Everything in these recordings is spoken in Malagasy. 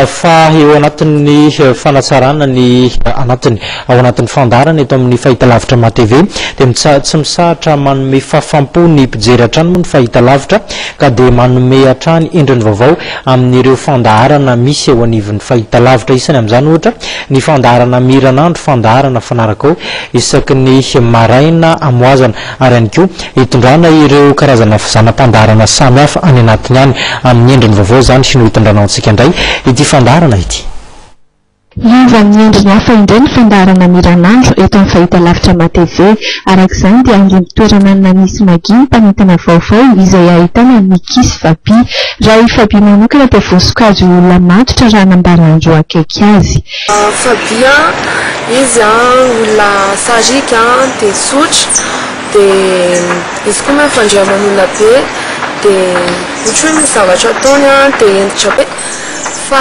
fa eo anatin'ny fanatsarana ny anatiny ao anatin'ny fandarana eto amin'ny fahitalavitra ma-TV dia tsy misahatra manome fahafampo ny mpijery hatrany moa ny fahitalavitra ka dia manome hatrany endriny vaovao amin'ireo fandaharana misy eo anivon'ny fahitalavitra. Isany amin'izany ohatra ny fandaharana miranandro, fandaharana fanaraka ao isaky ny maraina amoazana ary ihany koa hitondrana ireo karazana zanam-pandaharana samihafa any anatiny any amin'ny endriny vaovao zany sy no hitondrana antsika indray ity fandaharana ity. Iva amin'ny endriny hafa indray ny fandaharana miranandro eto amin'ny fahitalavitra ma-TV. Arak'izany dia angem-pitoerana nanisy maginy mpanentana vaovao izay ahitana ny Kisy Fabi. Raha i Fabi manokana dia voasokajy olona matotra raha nambaranandro akaiky azy. Fabi izy olona sarika dia sotra dia izy koa mifandriaman'olona be dia ohatra hoe misy zavatra ataony dia endritra be fa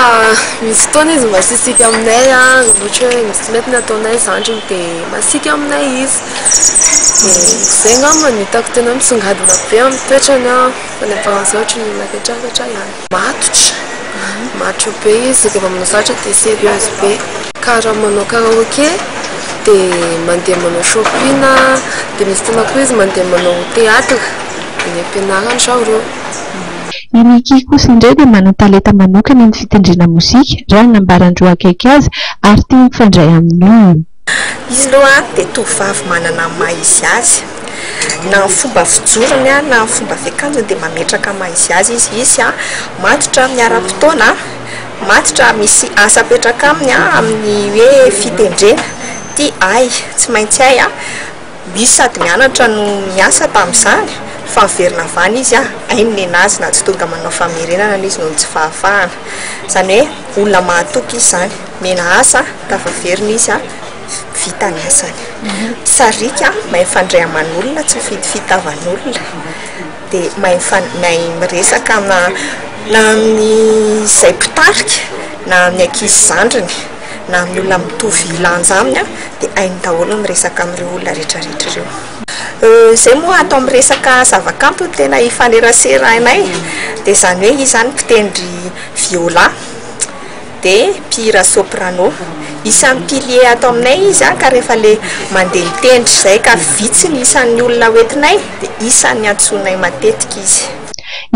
misy fotoana izy masisika aminay ohatra hoe misy mety nataonay zandriny dia masika aminay izy zay ngamba ny hitako tena misongadina be amin'ny toetrany fa ny amparan'izay ohatra ny olona ketraketra ihany matotra be izy rehefa manao zavatra dia serieuse be karaha manao karaoke dia mandeha manao shopping dia misy tena koa izy mandeha manao théâtre ny ampianarany sao. Iny Kiky kosa indray dia manan-talenta manokana ny fitendrena mozika raha nambarandro akaiky azy ary tia mifandray amin'ny olona. Izy aloha dia tovovavy manana maha izy azy na fomba fijorony na fomba fiakanjony dia mametraka maha izy azy izy matotra miara-potoana matotra misy asa apetraka aminy amin'ny hoe fitendrena tia ay tsy maintsy ay misy sady mianatra no miasa tamin'izany fa miverina vany izy ainy nenazy na tsy tonga manao famerenana izy noho tsy fahafahana izany hoe olona mahatoky izy zany mena asa tafaverina izy vita ny asany sarika mahay mifandray aman'olona tsy mifidy fitavan'olona dia mahay miresaka na amin'ny izay mpitarika na amin'ny ankizy zandriny na amin'ny olona mitovy lanja aminy dia hainy daholo miresaka amin'ireo olona rehetrarehetra ireo. Zay moa atao miresaka zavakanto tena ifaneraseranay dia izany hoe izy zany mpitendry viola dia mpihira soprano isan'ny pilier atao aminay izy ka rehefa le mandeha mitendry izay ka vitsy ny isan'ny olona hoentinay dia isan'ny antsonay matetika izy.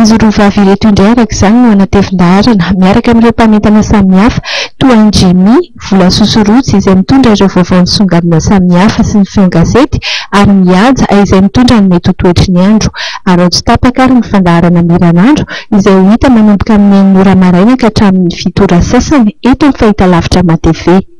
Izy roa vavy ireto indray arak'izany no anatevin-daharana miaraka amin'ireo mpanentana samihafa toa ny Jimmy vola sosorotsy izay mitondra ireo vaovao misongadina samihafa sy ny feon-gazety ary mihaja izay mitondra ny mety ho toetry ny andro ary ao tsy tapaka ary ny fandaharana miranandro izay ho hita manomboka amin'ny 9 ora maraina ka hatramin'ny 7 ora sasany eto amin'ny fahitalavitra ma-TV.